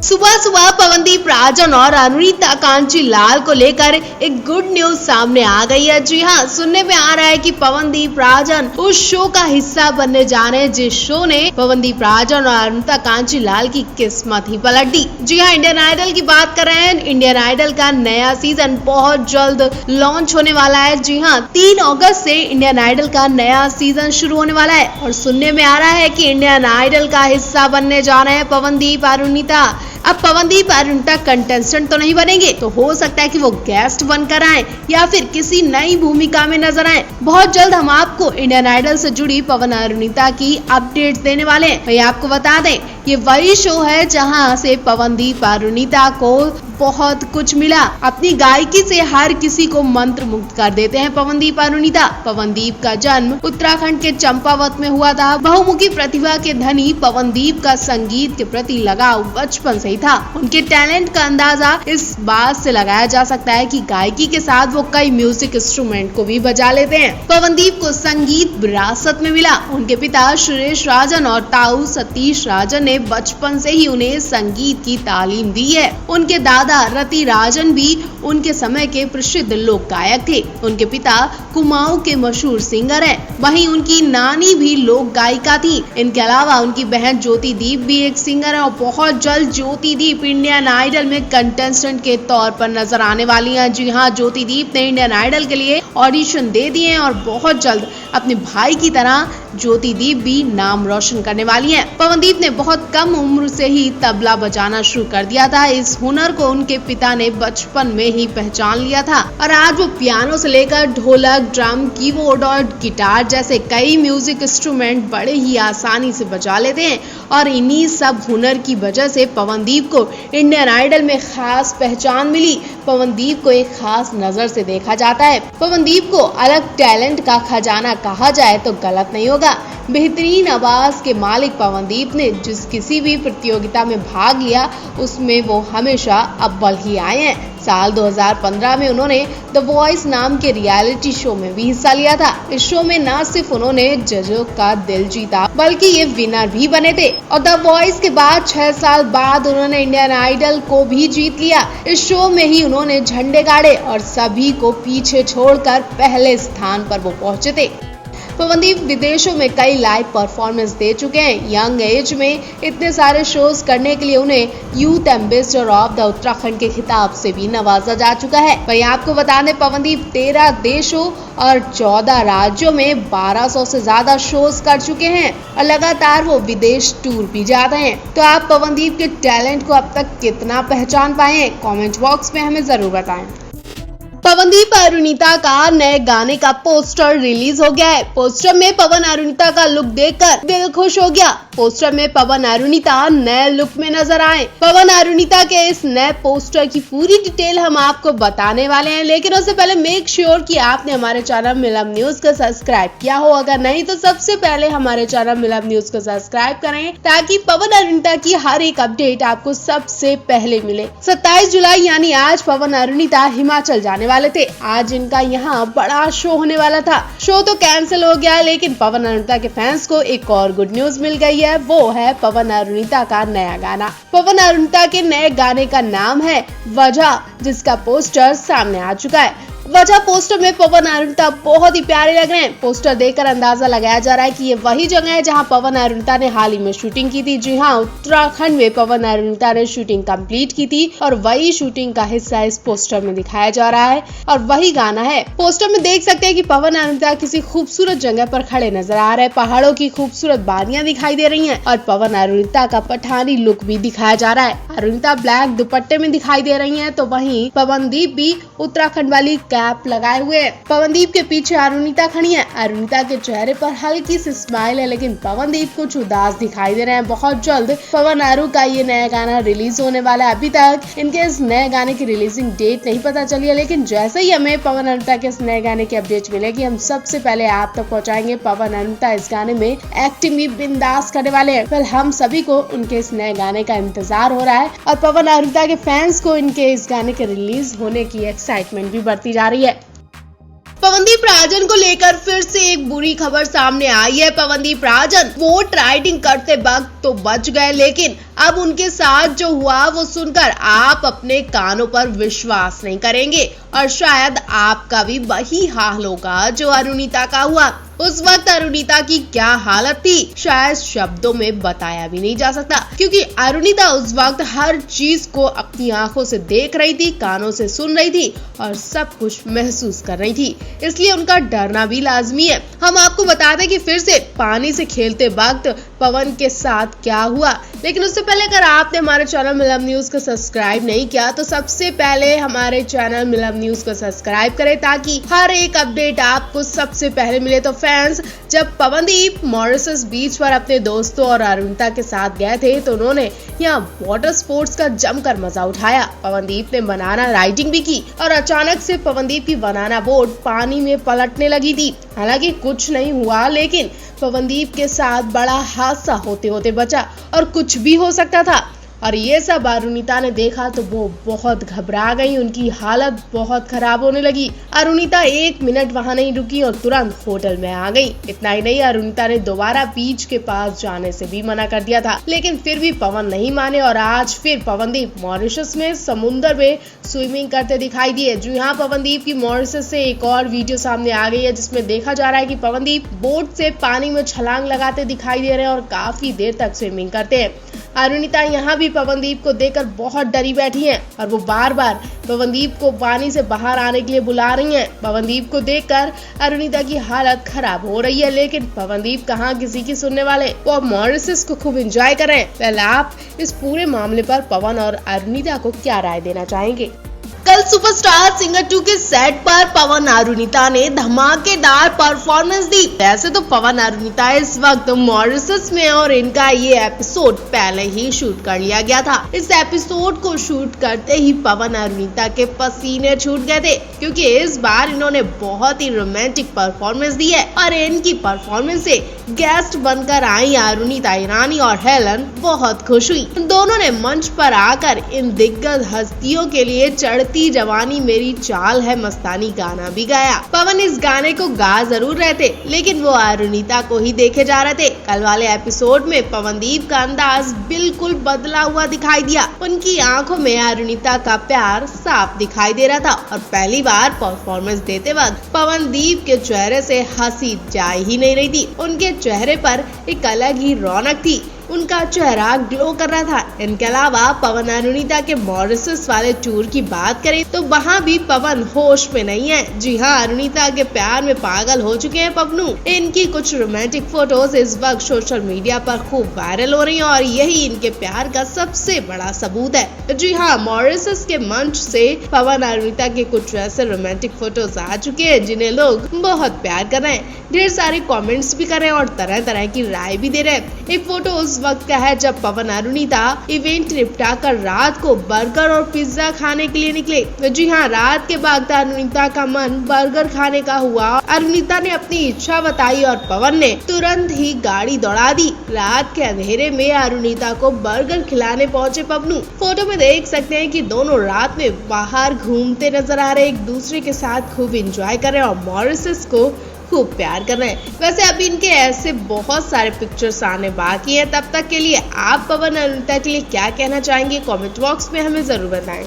सुबह सुबह पवनदीप राजन और अनुनीता कांचीलाल को लेकर एक गुड न्यूज सामने आ गई है। जी हाँ, सुनने में आ रहा है कि पवनदीप राजन उस शो का हिस्सा बनने जा रहे हैं जिस शो ने पवनदीप राजन और अनुनीता कांचीलाल की किस्मत ही पलट दी। जी हाँ, इंडियन आइडल की बात कर रहे हैं। इंडियन आइडल का नया सीजन बहुत जल्द लॉन्च होने वाला है। जी हाँ, 3 अगस्त से इंडियन आइडल का नया सीजन शुरू होने वाला है और सुनने में आ रहा है कि इंडियन आइडल का हिस्सा बनने जा रहे हैं पवनदीप और अनुनीता। अब पवनदीप और अनुनीता कंटेस्टेंट तो नहीं बनेंगे, तो हो सकता है कि वो गेस्ट बनकर आए या फिर किसी नई भूमिका में नजर आए। बहुत जल्द हम आपको इंडियन आइडल से जुड़ी पवन और अनुनीता की अपडेट्स देने वाले हैं। वही आपको बता दें, ये वही शो है जहां से पवनदीप और अनुनीता को बहुत कुछ मिला। अपनी गायकी से हर किसी को मंत्र मुग्ध कर देते हैं पवनदीप और अनुनीता। पवनदीप का जन्म उत्तराखंड के चंपावत में हुआ था। बहुमुखी प्रतिभा के धनी पवनदीप का संगीत के प्रति लगाव बचपन से ही था। उनके टैलेंट का अंदाजा इस बात से लगाया जा सकता है कि गायकी के साथ वो कई म्यूजिक इंस्ट्रूमेंट को भी बजा लेते हैं। पवनदीप को संगीत विरासत में मिला। उनके पिता सुरेश राजन और ताऊ सतीश राजन ने बचपन से ही उन्हें संगीत की तालीम दी है। उनके दादा रति राजन भी उनके समय के प्रसिद्ध लोक गायक थे। उनके पिता कुमाऊं के मशहूर सिंगर हैं। वहीं उनकी नानी भी लोक गायिका थी। इनके अलावा उनकी बहन ज्योति दीप भी एक सिंगर है और बहुत जल्द ज्योति दीप इंडियन आइडल में कंटेस्टेंट के तौर पर नजर आने वाली हैं। जी हाँ, ज्योति दीप ने इंडियन आइडल के लिए ऑडिशन दे दिए हैं और बहुत जल्द अपने भाई की तरह ज्योति दीप भी नाम रोशन करने वाली हैं। पवनदीप ने बहुत कम उम्र से ही तबला बजाना शुरू कर दिया था। इस हुनर को उनके पिता ने बचपन में ही पहचान लिया था और आज वो पियानो से लेकर ढोलक, ड्रम, कीबोर्ड और गिटार जैसे कई म्यूजिक इंस्ट्रूमेंट बड़े ही आसानी से बजा लेते हैं। और इन्हीं सब हुनर की वजह से पवनदीप को इंडियन आइडल में खास पहचान मिली। पवनदीप को एक खास नजर से देखा जाता है। पवनदीप को अलग टैलेंट का खजाना कहा जाए तो गलत नहीं होगा। बेहतरीन आवाज के मालिक पवनदीप ने जिस किसी भी प्रतियोगिता में भाग लिया उसमें वो हमेशा अव्वल ही आए हैं। साल 2015 में उन्होंने द वॉइस नाम के रियलिटी शो में भी हिस्सा लिया था। इस शो में न सिर्फ उन्होंने जजों का दिल जीता बल्कि ये विनर भी बने थे और द वॉइस के बाद 6 साल बाद उन्होंने इंडियन आइडल को भी जीत लिया। इस शो में ही उन्होंने झंडे गाड़े और सभी को पीछे छोड़कर पहले स्थान पर वो पहुंचे थे। पवनदीप विदेशों में कई लाइव परफॉर्मेंस दे चुके हैं। यंग एज में इतने सारे शोज करने के लिए उन्हें youth ambassador of the Uttarakhand के खिताब से भी नवाजा जा चुका है। वहीं आपको बता दें, पवनदीप 13 देशों और 14 राज्यों में 1200 से ज्यादा शोज कर चुके हैं और लगातार वो विदेश टूर भी जाते हैं। तो आप पवनदीप के टैलेंट को अब तक कितना पहचान पाए हैं? कमेंट बॉक्स में हमें जरूर बताएं। पवनदीप और अनुनीता का नए गाने का पोस्टर रिलीज हो गया है। पोस्टर में पवन और अनुनीता का लुक देखकर दिल खुश हो गया। पोस्टर में पवन और अनुनीता नए लुक में नजर आए। पवन और अनुनीता के इस नए पोस्टर की पूरी डिटेल हम आपको बताने वाले हैं, लेकिन उससे पहले मेक श्योर कि आपने हमारे चैनल मिलब न्यूज को सब्सक्राइब किया हो। अगर नहीं तो सबसे पहले हमारे चैनल मिलब न्यूज को सब्सक्राइब करें ताकि पवन और अनुनीता की हर एक अपडेट आपको सबसे पहले मिले। 27 जुलाई यानी आज पवन और अनुनीता हिमाचल जाने वाले थे। आज इनका यहाँ बड़ा शो होने वाला था। शो तो कैंसिल हो गया, लेकिन पवन और अनुनीता के फैंस को एक और गुड न्यूज मिल गई है। वो है पवन और अनुनीता का नया गाना। पवन और अनुनीता के नए गाने का नाम है वजह, जिसका पोस्टर सामने आ चुका है। वजह पोस्टर में पवन और अनुनीता बहुत ही प्यारे लग रहे हैं। पोस्टर देखकर अंदाजा लगाया जा रहा है कि ये वही जगह है जहां पवन और अनुनीता ने हाल ही में शूटिंग की थी। जी हाँ, उत्तराखंड में पवन और अनुनीता ने शूटिंग कंप्लीट की थी और वही शूटिंग का हिस्सा इस पोस्टर में दिखाया जा रहा है और वही गाना है। पोस्टर में देख सकते हैं कि पवन और अनुनीता किसी खूबसूरत जगह पर खड़े नजर आ रहे हैं। पहाड़ों की खूबसूरत वादियां दिखाई दे रही है और पवन और अनुनीता का पठानी लुक भी दिखाया जा रहा है। अनुनीता ब्लैक दुपट्टे में दिखाई दे रही है, तो वहीं पवनदीप भी उत्तराखंड वाली कैप लगाए हुए हैं। पवनदीप के पीछे अनुनीता खड़ी है। अनुनीता के चेहरे पर हल्की सी स्माइल है, लेकिन पवनदीप कुछ उदास दिखाई दे रहे हैं। बहुत जल्द पवन आरू का ये नया गाना रिलीज होने वाला है। अभी तक इनके इस नए गाने की रिलीजिंग डेट नहीं पता चली है, लेकिन जैसे ही हमें पवन अनुनीता के इस नए गाने की अपडेट मिलेगी हम सबसे पहले आप तक पहुंचाएंगे। पवन अनुनीता इस गाने में एक्टिंग भी बिंदास करने वाले हैं। फिर हम सभी को उनके इस नए गाने का इंतजार हो रहा है और पवन अनुनीता के फैंस को इनके इस गाने के रिलीज होने की एक्साइटमेंट भी बढ़ती जा रही है। पवनदीप राजन को लेकर फिर से एक बुरी खबर सामने आई है। पवनदीप राजन वोट राइडिंग करते वक्त तो बच गए, लेकिन अब उनके साथ जो हुआ वो सुनकर आप अपने कानों पर विश्वास नहीं करेंगे और शायद आपका भी वही हाल होगा जो अरुणिता का हुआ। उस वक्त अरुणिता की क्या हालत थी शायद शब्दों में बताया भी नहीं जा सकता, क्योंकि अरुणिता उस वक्त हर चीज को अपनी आंखों से देख रही थी, कानों से सुन रही थी और सब कुछ महसूस कर रही थी, इसलिए उनका डरना भी लाजमी है। हम आपको बता दें कि फिर से पानी से खेलते वक्त पवन के साथ क्या हुआ, लेकिन उससे पहले अगर आपने हमारे चैनल मिलब न्यूज को सब्सक्राइब नहीं किया तो सबसे पहले हमारे चैनल मिलब न्यूज को सब्सक्राइब करें ताकि हर एक अपडेट आपको सबसे पहले मिले। तो फ्रेंड्स, जब पवनदीप मॉरिशस बीच पर अपने दोस्तों और अरुणिता के साथ गए थे तो उन्होंने यहाँ वाटर स्पोर्ट्स का जमकर मजा उठाया। पवनदीप ने बनाना राइडिंग भी की और अचानक से पवनदीप की बनाना बोट पानी में पलटने लगी थी। हालांकि कुछ नहीं हुआ, लेकिन पवनदीप के साथ बड़ा हादसा होते होते बचा और कुछ भी हो सकता था। और ये सब अरुणिता ने देखा तो वो बहुत घबरा गई, उनकी हालत बहुत खराब होने लगी। अरुणिता 1 मिनट वहां नहीं रुकी और तुरंत होटल में आ गई। इतना ही नहीं, अरुणिता ने दोबारा बीच के पास जाने से भी मना कर दिया था, लेकिन फिर भी पवन नहीं माने और आज फिर पवनदीप मॉरिशस में समुद्र में स्विमिंग करते दिखाई दिए। जी हाँ, पवनदीप की मॉरिशस से एक और वीडियो सामने आ गई है जिसमें देखा जा रहा है कि पवनदीप बोट से पानी में छलांग लगाते दिखाई दे रहे हैं और काफी देर तक स्विमिंग करते हैं। अरुणिता यहाँ भी पवनदीप को देखकर बहुत डरी बैठी हैं और वो बार बार पवनदीप को पानी से बाहर आने के लिए बुला रही हैं। पवनदीप को देखकर अरुणिता की हालत खराब हो रही है, लेकिन पवनदीप कहाँ किसी की सुनने वाले, वो अब मॉरिशस को खूब एंजॉय कर रहे हैं। पहले आप इस पूरे मामले पर पवन और अरुणिता को क्या राय देना चाहेंगे? कल सुपरस्टार सिंगर 2 के सेट पर पवन अरुणिता ने धमाकेदार परफॉर्मेंस दी। वैसे तो पवन अरुणिता इस वक्त मॉरिशस में और इनका ये एपिसोड पहले ही शूट कर लिया गया था। इस एपिसोड को शूट करते ही पवन अरुणिता के पसीने छूट गए थे, क्योंकि इस बार इन्होंने बहुत ही रोमांटिक परफॉर्मेंस दी है और इनकी परफॉर्मेंस से गेस्ट बनकर आई अरुणिता ईरानी और हेलन बहुत खुश हुई। दोनों ने मंच पर आकर इन दिग्गज हस्तियों के लिए चढ़ती जवानी मेरी चाल है मस्तानी गाना भी गाया। पवन इस गाने को गा जरूर रहे थे, लेकिन वो अरुणिता को ही देखे जा रहे थे। कल वाले एपिसोड में पवनदीप का अंदाज बिल्कुल बदला हुआ दिखाई दिया। उनकी आंखों में अरुणिता का प्यार साफ दिखाई दे रहा था और पहली बार परफॉर्मेंस देते वक्त पवनदीप के चेहरे से हंसी जा ही नहीं रही थी। उनके चेहरे पर एक अलग ही रौनक थी, उनका चेहरा ग्लो कर रहा था। इनके अलावा पवन अरुणिता के मॉरिशस वाले टूर की बात करें तो वहाँ भी पवन होश में नहीं है। जी हाँ, अरुणिता के प्यार में पागल हो चुके हैं पवनू। इनकी कुछ रोमांटिक फोटोज इस वक्त सोशल मीडिया पर खूब वायरल हो रही हैं और यही इनके प्यार का सबसे बड़ा सबूत है। जी हाँ, मॉरिशस के मंच से पवन अरुणिता के कुछ ऐसे रोमांटिक फोटोज आ चुके हैं जिन्हें लोग बहुत प्यार कर रहे हैं, ढेर सारे कमेंट्स भी कर रहे हैं और तरह तरह की राय भी दे रहे हैं। एक फोटो उस वक्त का है जब पवन अरुणिता इवेंट निपटा कर रात को बर्गर और पिज्जा खाने के लिए निकले। जी हाँ, रात के बाद अरुणिता का मन बर्गर खाने का हुआ। अरुणिता ने अपनी इच्छा बताई और पवन ने तुरंत ही गाड़ी दौड़ा दी। रात के अंधेरे में अरुणिता को बर्गर खिलाने पहुंचे पवनू। फोटो में देख सकते हैं कि दोनों रात में बाहर घूमते नजर आ रहे, एक दूसरे के साथ खूब एंजॉय कर रहे हैं और मॉरिशस को खूब प्यार कर रहे हैं। वैसे अभी इनके ऐसे बहुत सारे पिक्चर्स आने बाकी हैं। तब तक के लिए आप पवन अरुणिता के लिए क्या कहना चाहेंगे? कमेंट बॉक्स में हमें जरूर बताएं।